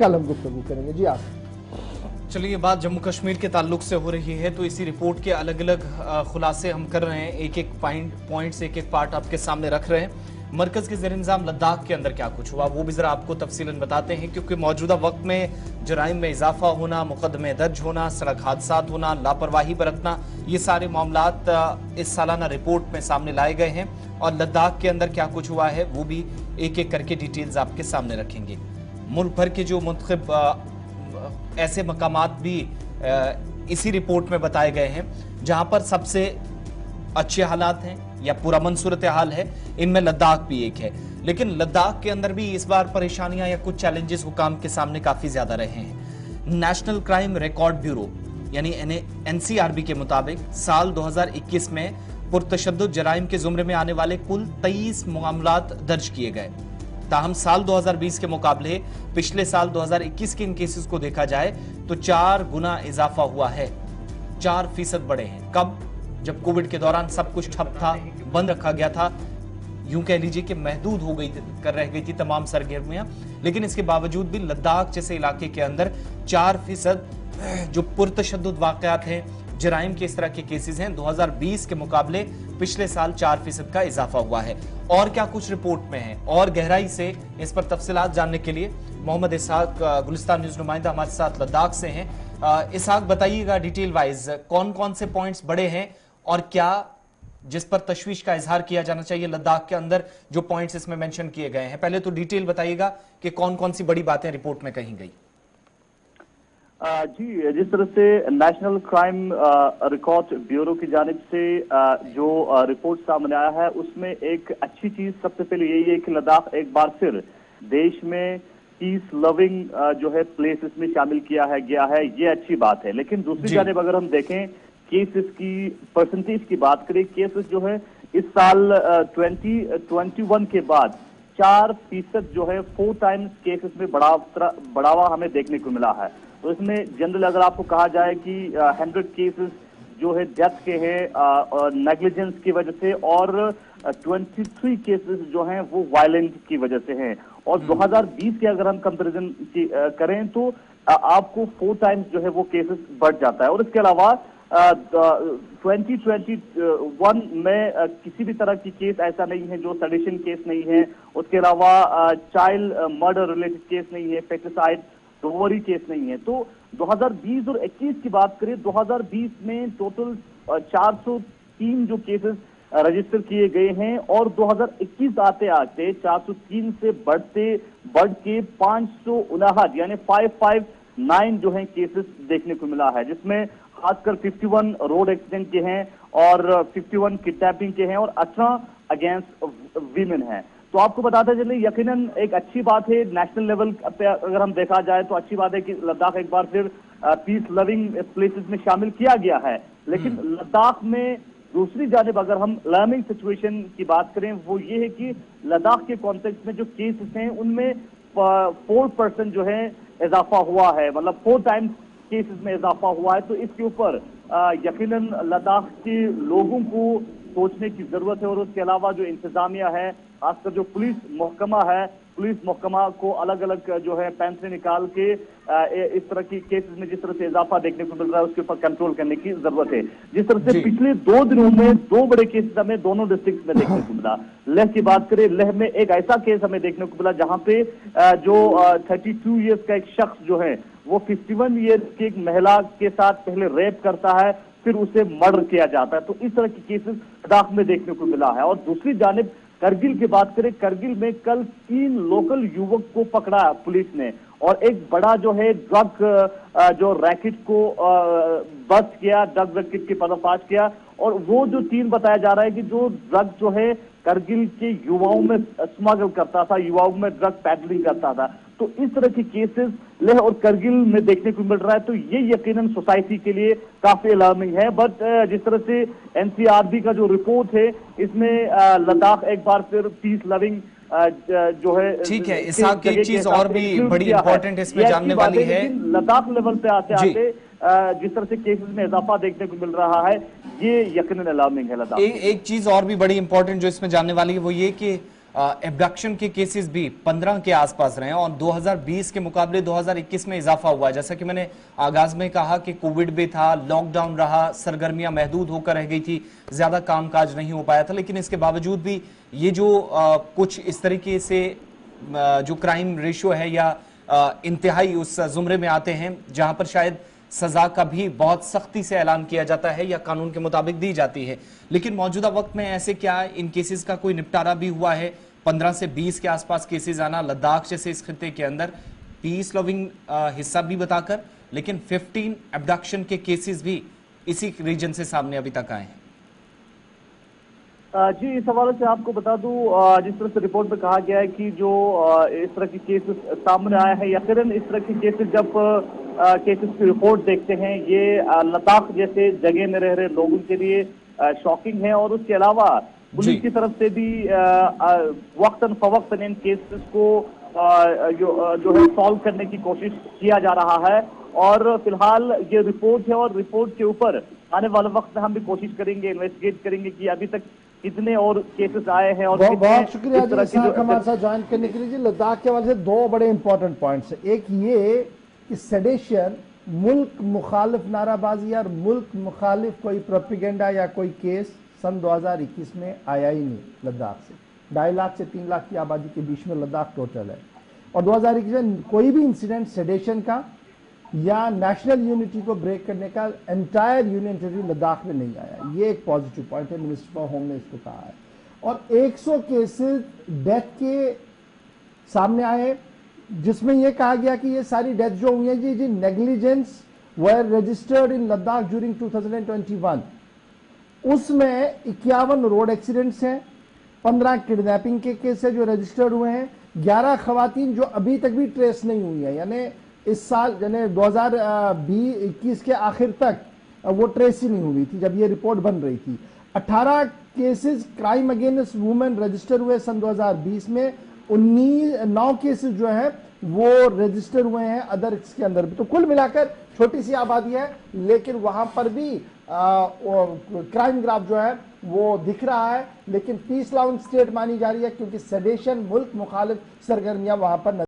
कल हम गुफ्तगू करेंगे। जी आप। चलिए, बात जम्मू कश्मीर के ताल्लुक से हो रही है तो इसी रिपोर्ट के अलग अलग खुलासे हम कर रहे हैं, एक एक पॉइंट्स एक एक पार्ट आपके सामने रख रहे हैं। मरकज के ज़ेर-ए-निज़ाम लद्दाख के अंदर क्या कुछ हुआ वो भी जरा आपको तफसीलन बताते हैं, क्योंकि मौजूदा वक्त में जराइम में इजाफा होना, मुकदमे दर्ज होना, सड़क हादसात होना, लापरवाही बरतना, ये सारे मामलात इस सालाना रिपोर्ट में सामने लाए गए हैं और लद्दाख के अंदर क्या कुछ हुआ है वो भी एक एक करके डिटेल्स आपके सामने रखेंगे। मुल्क भर के जो मुंतखब ऐसे मकामात भी इसी रिपोर्ट में बताए गए हैं जहां पर सबसे अच्छे हालात हैं या पुरअमन सूरत हाल है, इनमें लद्दाख भी एक है। लेकिन लद्दाख के अंदर भी इस बार परेशानियां या कुछ चैलेंजेस हुकाम के सामने काफी ज्यादा रहे हैं। नेशनल क्राइम रिकॉर्ड ब्यूरो यानी एनसीआरबी के मुताबिक साल 2021 में पुरतशद्दुद जराइम के जुमरे में आने वाले कुल 23 मामलात दर्ज किए गए। ताहम साल 2020 के मुकाबले पिछले साल 2021 के इन केसेस को देखा जाए तो 4 गुना इजाफा हुआ है, 4% बढ़े हैं। कब? जब कोविड के दौरान सब कुछ ठप था, बंद रखा गया था, यूं कह लीजिए कि महदूद हो गई कर रह गई थी तमाम सरगर्मियां, लेकिन इसके बावजूद भी लद्दाख जैसे इलाके के अंदर 4% जो पुरतशद्दुद वाकयात हैं, जराइम के इस तरह के केसेस हैं, 2020 के मुकाबले पिछले साल 4% का इजाफा हुआ है। और क्या कुछ रिपोर्ट में है और गहराई से इस पर तफसीलात जानने के लिए मोहम्मद इसहाक गुलिस्तान न्यूज नुमाइंदा हमारे साथ लद्दाख से हैं। इसहाक, बताइएगा डिटेल वाइज कौन कौन से पॉइंट्स बड़े हैं और क्या जिस पर तशवीश का इजहार किया जाना चाहिए लद्दाख के अंदर जो पॉइंट्स इसमें मेंशन किए गए हैं। पहले तो डिटेल बताइएगा कि कौन कौन सी बड़ी बातें रिपोर्ट में कही गई। जी, जिस तरह से नेशनल क्राइम रिकॉर्ड ब्यूरो की जानिब से जो रिपोर्ट सामने आया है उसमें एक अच्छी चीज सबसे पहले यही है कि लद्दाख एक बार फिर देश में पीस लविंग जो है प्लेसेस में शामिल किया है गया है, ये अच्छी बात है। लेकिन दूसरी जानिब अगर हम देखें केसेस की परसेंटेज की बात करें, केसेस जो है इस साल 2021 के बाद 4% जो है 4 टाइम्स केसेस में बढ़ावा हमें देखने को मिला है। तो इसमें जनरल अगर आपको कहा जाए कि 100 केसेस जो है डेथ के हैं नेग्लिजेंस की वजह से और 23 केसेस जो हैं वो वायलेंट की वजह से हैं। और 2020 के अगर हम कंपैरिजन करें तो आपको 4 टाइम्स जो है वो केसेस बढ़ जाता है। और इसके अलावा 2021 में किसी भी तरह की केस ऐसा नहीं है जो सेडिशन केस नहीं है, उसके अलावा चाइल्ड मर्डर रिलेटेड केस नहीं है, फेटिसाइड डोवरी केस नहीं है। तो 2020 और 21 की बात करें, 2020 में टोटल 403 जो केसेस रजिस्टर किए गए हैं और 2021 आते आते 403 से बढ़ के 559 यानी 559 जो है केसेस देखने को मिला है, जिसमें खासकर 51 रोड एक्सीडेंट के हैं और 51 किडनैपिंग के हैं और 18 अगेंस्ट वीमेन हैं। तो आपको बताते चले यकीनन एक अच्छी बात है, नेशनल लेवल पे अगर हम देखा जाए तो अच्छी बात है कि लद्दाख एक बार फिर पीस लविंग प्लेसेस में शामिल किया गया है। लेकिन लद्दाख में दूसरी जानिब अगर हम लर्निंग सिचुएशन की बात करें वो ये है कि लद्दाख के कॉन्टेक्स्ट में जो केसेस हैं उनमें 4% जो है इजाफा हुआ है, मतलब 4 टाइम्स केसेस में इजाफा हुआ है। तो इसके ऊपर यकीनन लद्दाख के लोगों को सोचने की जरूरत है और उसके अलावा जो इंतजामिया है, खासकर जो पुलिस महकमा है, पुलिस महकमा को अलग अलग जो है पैंतरे निकाल के इस तरह की केसेस में जिस तरह से इजाफा देखने को मिल रहा है उसके ऊपर कंट्रोल करने की जरूरत है। जिस तरह से पिछले 2 दिनों में 2 बड़े केसेस हमें दोनों डिस्ट्रिक्ट में देखने को मिला। लेह की बात करें, लेह में एक ऐसा केस हमें देखने को मिला जहां पे जो 32 ईयर्स का एक शख्स जो है वो 51 ईयर्स की एक महिला के साथ पहले रेप करता है, फिर उसे मर्डर किया जाता है। तो इस तरह की केसेस लद्दाख में देखने को मिला है। और दूसरी जानिब करगिल की बात करें, करगिल में कल 3 लोकल युवक को पकड़ा पुलिस ने और एक बड़ा जो है ड्रग जो रैकेट को बस्ट किया, ड्रग रैकेट की पर्दाफाश किया। और वो जो 3 बताया जा रहा है कि जो ड्रग जो है करगिल के युवाओं में स्मगल करता था, युवाओं में ड्रग पैडलिंग करता था। तो इस तरह के केसेस लेह और करगिल में देखने को मिल रहा है। तो ये यकीनन सोसाइटी के लिए काफी अलार्मिंग है। बट जिस तरह से एनसीआरबी का जो रिपोर्ट है इसमें लद्दाख एक बार फिर पीस लविंग जो है, ठीक है। इसहाक, एक चीज और भी बड़ी इंपॉर्टेंट इसमें जानने वाली है, लद्दाख लेवल पे आते आते जिस तरह से केसेस में इजाफा देखने को मिल रहा है ये यकीनन अलार्मिंग है लद्दाख। एक चीज और भी बड़ी इंपॉर्टेंट जो इसमें जानने वाली है वो ये कि एब्डक्शन के केसेस भी 15 के आसपास रहे हैं और 2020 के मुकाबले 2021 में इजाफा हुआ है। जैसा कि मैंने आगाज में कहा कि कोविड भी था, लॉकडाउन रहा, सरगर्मियां महदूद होकर रह गई थी, ज्यादा कामकाज नहीं हो पाया था, लेकिन इसके बावजूद भी ये जो कुछ इस तरीके से जो क्राइम रेशियो है या इंतहाई उस जुमरे में आते हैं जहां पर शायद सजा का भी बहुत सख्ती से ऐलान किया जाता है या कानून के मुताबिक दी जाती है, लेकिन मौजूदा वक्त में ऐसे क्या इन केसेस का कोई निपटारा भी हुआ है? 15 से 20 के आसपास केसेस आना, लद्दाख जैसे इस खित्ते के अंदर पीस लविंग हिस्सा भी बताकर, लेकिन 15 एब्डक्शन के केसेस भी इसी रीजन से सामने अभी तक आए हैं। जी, इस हवाले से आपको बता दूं, जिस तरह से रिपोर्ट में कहा गया है कि जो इस तरह के केसेस सामने आए हैं, यकीनन इस तरह के केसेस जब केसेस की रिपोर्ट देखते हैं, ये लद्दाख जैसे जगह में रह रहे लोगों के लिए शॉकिंग है। और उसके अलावा पुलिस की तरफ से भी वक्तन फवक्तन इन केसेस को जो है सॉल्व करने की कोशिश किया जा रहा है। और फिलहाल ये रिपोर्ट है और रिपोर्ट के ऊपर आने वाले वक्त में हम भी कोशिश करेंगे, इन्वेस्टिगेट करेंगे कि अभी तक कितने और केसेस आए हैं। और बहुत शुक्रिया जी हमारे साथ ज्वाइन करने के लिए। जी, लद्दाख के हवाले से दो बड़े इंपॉर्टेंट पॉइंट्स है। एक ये कि सेडेशन, मुल्क मुखालिफ नाराबाजी और मुल्क मुखालिफ कोई प्रोपिगेंडा या कोई केस सन 2021 में आया ही नहीं लद्दाख से। 2.5 लाख से 3 लाख की आबादी के बीच में लद्दाख टोटल है, और 2021 में कोई भी इंसिडेंट सेडेशन का या नेशनल यूनिटी को ब्रेक करने का एंटायर यूनियन टेरिटरी लद्दाख में नहीं आया। ये एक पॉजिटिव पॉइंट है, मिनिस्टर ऑफ होम ने इसको कहा है। और 100 केसेस डेथ के सामने आए, जिसमें यह कहा गया कि ये सारी डेथ जो हुई है जी negligence were registered in Ladakh during 2021। उसमें 51 रोड एक्सीडेंट्स हैं, 15 किडनैपिंग के केस है जो रजिस्टर्ड हुए हैं, 11 खवातीन जो अभी तक भी ट्रेस नहीं हुई है, यानी इस साल यानी 2021 के आखिर तक वो ट्रेस ही नहीं हुई थी जब ये रिपोर्ट बन रही थी। 18 cases crime against women register हुए सन 2020 में, 9 केसेस जो हैं वो रजिस्टर हुए हैं अदर्स के अंदर भी। तो कुल मिलाकर छोटी सी आबादी है, लेकिन वहां पर भी क्राइम ग्राफ जो है वो दिख रहा है, लेकिन पीस लविंग स्टेट मानी जा रही है क्योंकि सेडेशन, मुल्क मुखालिफ सरगर्मियां वहां पर